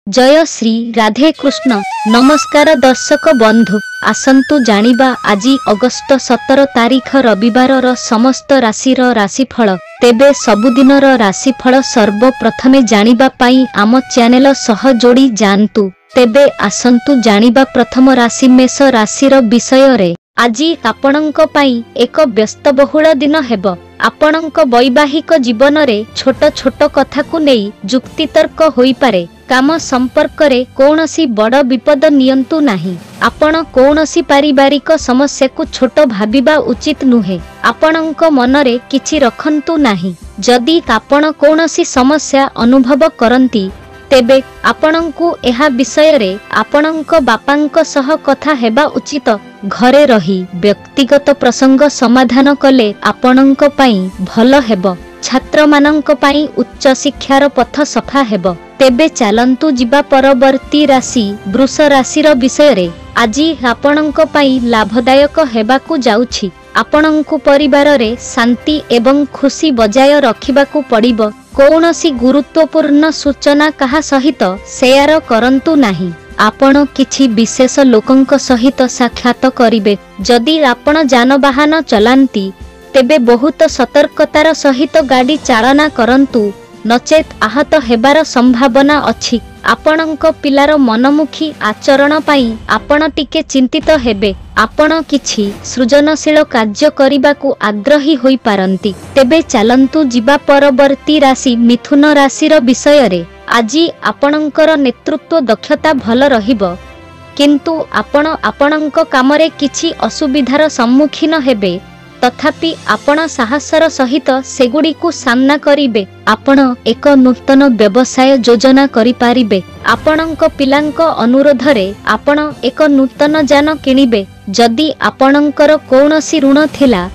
जय श्री राधे कृष्ण। नमस्कार दर्शक बंधु, आसंतु जानिबा आजी अगस्त 17 तारीख रविवार समस्त राशि राशिफल। तेबे सबुदिनर राशिफल सर्वप्रथमे जानिबा पाई आम चैनल सह जोड़ी जानतु। तेबे आसंतु जानिबा प्रथम राशि मेष राशिर विषय रे। आजी आपणंक पाई एक व्यस्तबहुल दिन हेब। आपणंक वैवाहिक जीवन रे छोट छोट कथा को नहीं जुक्तितर्क होई पारे। काम संपर्क रे कौनसी बड़ विपद नियंतु नाही। आपण कौनसी पारिवारिक समस्या को छोट भाबिबा उचित नुहे। आपणंक मनरे किछि रखंतु नाही। जदि आपण कौनसी समस्या अनुभव करंती तेबे आपणंकु एहा विषय रे आपणंक बापांक सह कथा हेबा उचित। घरे रही व्यक्तिगत प्रसंग समाधान कले आपणंक पाई भल हेब। छात्र मानंक पाई उच्च शिक्षार पथ सफा हेब। तेबे चालंतु जिबा परवर्ती राशि वृष राशिर विषय रे। आजी आपणंक पाई लाभदायक हेबाकु जाउछि। आपणंकु परिवार रे शांति एवं खुशी बजाय रखिबाकु पड़िबो। कौनसी गुरुत्वपूर्ण सूचना कहा सहित शेयर करंतु नाही। आपण किछि विशेष लोकंक सहित साक्षात करिवे। जदि आपण जानवाहन चलांती तेबे बहुत सतर्कतार सहित गाड़ी चालना करंतु, नचेत आहत हेबार संभावना अछि। आपणंक पिलार मनमुखी आचरण पाई आपण टिके चिंतित हेबे। आपण किछि सृजनशील कार्य करिबाकु आग्रही होई पारंती। तेबे चालंतु जिबा परवर्ती राशि मिथुन राशिर विषय रे। आजी आपणंकर नेतृत्व दक्षता भल रहिबो, किंतु आपण आपणंक कामरे किछि असुविधार सम्मुखीन हेबे। तथापि आपण साहसर सहित सेगुड़ी को सामना करिवे। आपण एक नूतन व्यवसाय योजना करि पारिबे। आपणंक पिलांक अनुरोध रे आपण एक नूतन यान किनिबे। जदि आपणंकर कौनसी ऋण थिला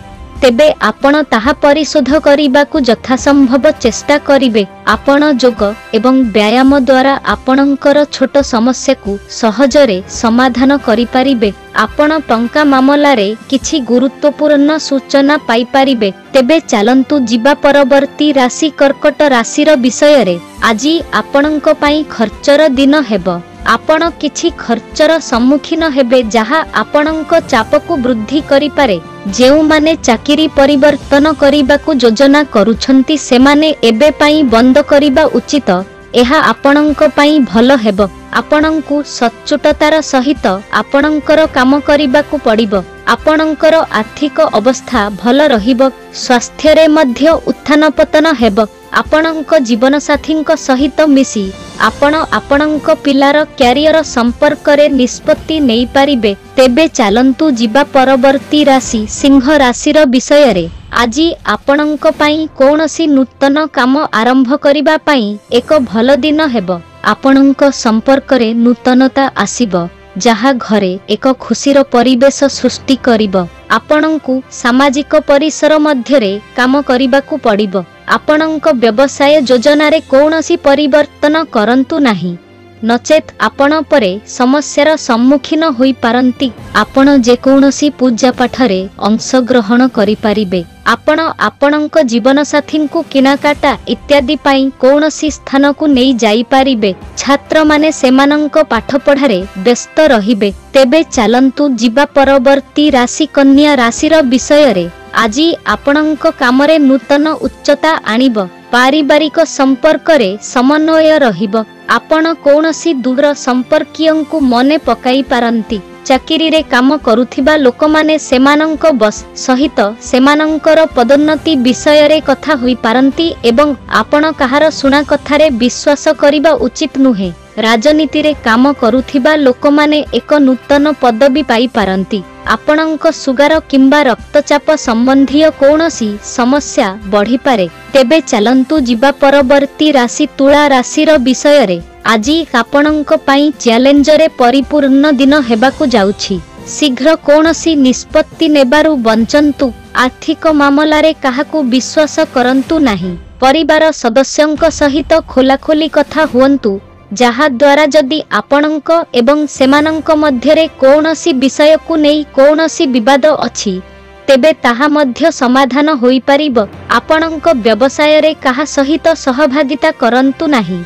तेबे आपण ताहा परिशोध करिबाकु यथासंभव चेष्टा करिवे। आपण योग एवं व्यायाम द्वारा आपणंकर छोट समस्या को सहजरे समाधान करि पारिबे। आपण टंका मामला रे किछि गुरुत्वपूर्ण सूचना पाई पारिबे। तेबे चालंतु जिबा परवर्ती राशि कर्कट राशिर विषय रे। आजी आपणंक पाई खर्चर दिन हेब। आपण किछि खर्चर सम्मुखीन हेबे जहा आपणंक चाप को वृद्धि करि पारे। जेउ माने चाकिरी परिवर्तन करिबाकु योजना करूछंती सेमाने एबे पाई बंद करिबा उचित। एहा आपणंक पाई भल हेब। आपणंकु सच्चोटतार सहित आपणंकर काम करिबाकु पड़िबो। आपणंकर आर्थिक अवस्था भल रहिबो। स्वास्थ्य रे मध्य उत्थान पतन हेब। आपणंक जीवन साथींक सहित मिसी आपण आपणंक पिलार क्यारियर संपर्क रे निष्पत्ति नेई पारिबे। तेबे चालंतु जिबा परवर्ती राशि सिंह राशिर विषय रे। आजी आपणंक पाई कौनसी नूतन काम आरंभ करिबा पाई एक भल दिन हेब। आपणंक संपर्क रे नूतनता आसीबो, जहा घरे एक खुशीर परिवेश सृष्टि करिबो। आपणंकु सामाजिक परिसर मध्य रे काम करिबाकु पड़िबो। आपणंक व्यवसाय योजना रे कौनसी परिवर्तन करंतु नाही, नचेत आपण परे समस्यार सम्मुखीन होई पारंती। आपण जे कौनसी पूजा पाठ रे अंशग्रहण करि पारिबे। आपण आपणंक जीवन साथी को किनाकाटा इत्यादि पाई कौनसी स्थान को नहीं जाई पारिबे। छात्र माने सेमानंक पाठ पढ़ारे व्यस्त रहिबे। तेबे चालंतु जिबा परवर्ती राशि कन्या राशिर विषय रे। आजी आपणंक कामरे नूतन उच्चता आनिब। पारिवारिक संपर्क रे समन्वय रहिब। आपण कौनसी दूर संपर्कीयंकु मने पकाई पारंती। चाकिरी रे काम करुथिबा लोक माने सेमानंक बस सहित सेमानंकर पदोन्नति विषय रे कथा होई पारंती एवं आपण कहार सुना कथारे विश्वास करिबा उचित नुहे। राजनीति रे काम करुथिबा लोक माने एक नूतन पदवी पाई पारंती। आपणंक सुगार किंबा रक्तचाप संबंधी कौनसी समस्या बढ़ी पारे। तेबे चालंतु जिबा परवर्ती राशि तुला राशिर विषय रे। आजी आपणंक पाई चैलेंज रे परिपूर्ण दिन हेबाकु जाउछि। शीघ्र कौनसी निष्पत्ति नेबारु बंचंतु। आर्थिक मामला रे काहाकु विश्वास करंतु नाही। परिवार सदस्यंक सहित खोलाखोली कथा हुअंतु, जहा द्वारा जदि आपणंक एवं सेमानंक मध्यरे कौनसी विषय को नहीं कौनसी विवाद अछि तेबे ताहा मध्य समाधान होई पारिबो। आपणंक व्यवसाय रे काहा सहित सहभागिता करंतु नाही,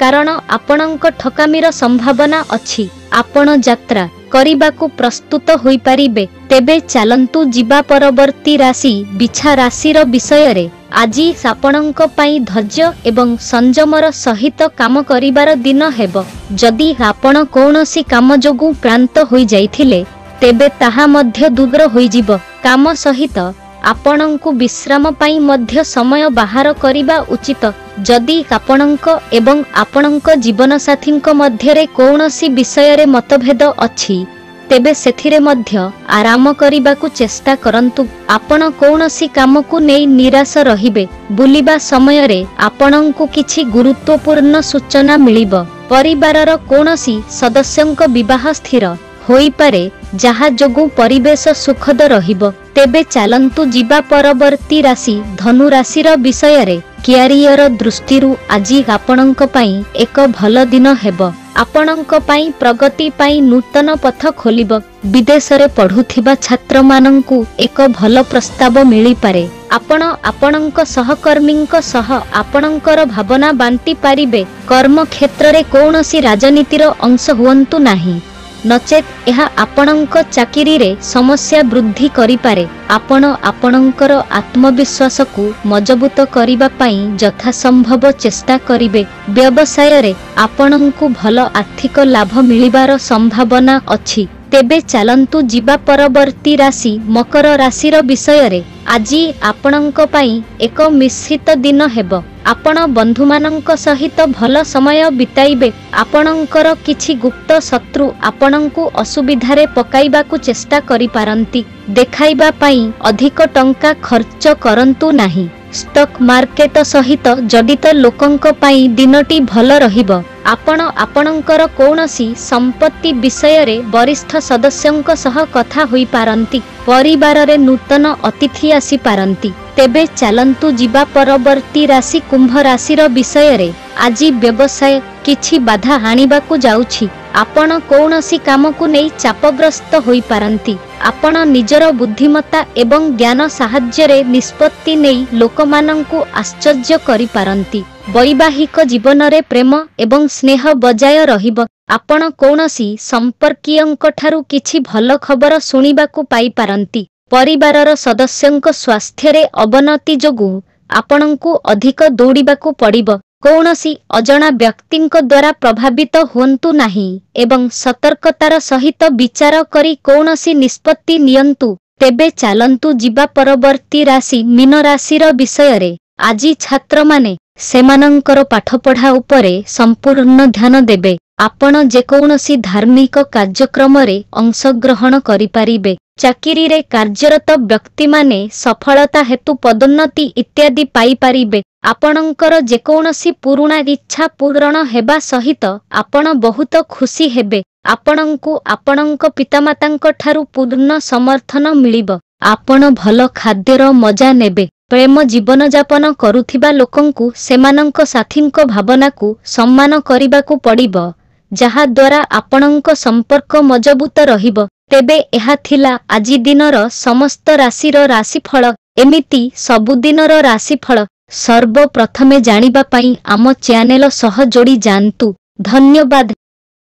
कारण आपणଙ୍କ ठकामीर संभावना अछि। आपण यात्रा କରିବାକୁ प्रस्तुत होई परिबे। तेबे चलंतु जिबा परवर्ती राशि बिछा राशिर विषय रे। आजि आपणଙ୍କ ପାଇଁ धैर्य एवं संयमर सहित काम करिबार दिन हेबो। जदि आपण कोनोसी काम जोगु क्लांत होई जाइथिले तेबे ताहा मध्य दूर होई जिवो। काम सहित आपणଙ୍କୁ विश्राम पाई मध्य समय बाहर करिबा उचित। जदि आपणଙ୍କ एवं आपणଙ୍କ जीवन साथीଙ୍କ मध्यरे कोनोसी विषय रे मतभेद अछि तेबे सेथिरे मध्य आराम करिबाकू चेष्टा करंतु। आपण कोनोसी कामकू नै निराश रहिबे। बुलिबा समय रे आपणଙ୍କୁ किछि गुरुत्वपूर्ण सूचना मिलिबो। परिवारर कोनोसी सदस्यଙ୍କ विवाह स्थिर होई पारे जहा जोगु परिवेश सुखद रहिबो। तेबे चलंतु जिबा परवर्ती राशि धनु राशिर विषय रे। क्यारियर दृष्टिरु आजि आपणଙ୍କ ପାଇଁ एक भल दिन हेबो। आपणଙ୍କ ପାଇଁ प्रगति ପାଇଁ नूतन पथ खोलिबो। विदेश रे पढुथिबा छात्र मानंकु एक भल प्रस्ताव मिली पारे। आपण आपणଙ୍କ सहकर्मीଙ୍କ सह आपणଙ୍କର भावना बांटी पारिबे। कर्म क्षेत्र रे कोनोसी राजनीतिर अंश हुअंतु नाही, नचेत यह आपणଙ୍କ चाकिरी रे समस्या वृद्धि करि पारे। आपण आपणଙ୍କର आत्मविश्वास को मजबूत करिबा पई यथासंभव चेष्टा करिबे। व्यवसाय रे आपणଙ୍କୁ भल आर्थिक लाभ मिलिबार संभावना अछि। तेबे चलंतु जिबा परवर्ती राशि मकर राशिर विषय रे। आजि आपणଙ୍କ ପାଇଁ एक मिश्रित दिन हेबो। आपण बंधु मानंक सहित भल समय बिताइबे। आपणଙ୍କର किछि गुप्त शत्रु आपणଙ୍କୁ असुविधारे पकाइबाकू चेष्टा करि पारंती। देखाइबा पई अधिक टंका खर्च करंतु नाही। स्टॉक मार्केट सहित जडित लोकंक पई दिनटी भल रहिबो। आपण आपणଙ୍କର कोनोसी संपत्ति विषय रे वरिष्ठ सदस्यंक सह कथा होई पारंती। परिवार रे नूतन अतिथि आसी पारंती। तेबे चलंतु जिबा परवर्ती राशि कुंभ राशिर विषय रे। आजि व्यवसाय किछि बाधा हानिबाकू जाउछि। आपण कोनोसी कामकू नै चापग्रस्त होई पारंती। आपण निजर बुद्धिमत्ता एवं ज्ञान साहाय्य रे निष्पत्ति नै लोकमानंकू आश्चर्य करि पारंती। वैवाहिक जीवन रे प्रेम एवं स्नेह बजाय रहिबो। आपण कोनोसी संपर्कीयंक ठारू किछि भल खबर सुनिबाकू पाई पारंती। परिवारर सदस्यंक स्वास्थ्य रे अवनति जोगु आपणଙ୍କୁ अधिक दौड़िबाकू पड़िबो। कोनोसी अजणा व्यक्तिंक द्वारा प्रभावित हुंतु नाही एवं सतर्कतार सहित विचार करी कोनोसी निष्पत्ति नियंतु। तेबे चलंतु जिबा परवर्ती राशि मीन राशिर विषय रे। आजि छात्र माने सेमानंकर पाठपढ़ा उपरे संपूर्ण ध्यान देबे। आपण जेकोनोसी धार्मिक कार्यक्रम रे अंशग्रहण करि पारिबे। चाकिरी रे कार्यरत व्यक्ति माने सफलता हेतु पदोन्नति इत्यादि पाई पारिबे। आपणଙ୍କର जेकोनोसी पुराणा इच्छा पूरण हेबा सहित आपण बहुत खुशी हेबे। आपणଙ୍କୁ आपणଙ୍କ पितामाताଙ୍କ ठारू पूर्ण समर्थन मिलिबो। आपण भल खाद्यर मजा नेबे। प्रेम जीवन जापन करुथिबा लोकंकु सेमानंक साथींक भावनाकू सम्मान करिबाकू पड़िबो, जहा द्वारा आपणଙ୍କ संपर्क मजबूत रहिबो। तेबे एहा थिला आजि दिनर समस्त राशिर राशिफल। एमिति सबुदिनर राशिफल सर्वप्रथमे जानिबा पई आम चैनल सह जोड़ी जानतु। धन्यवाद।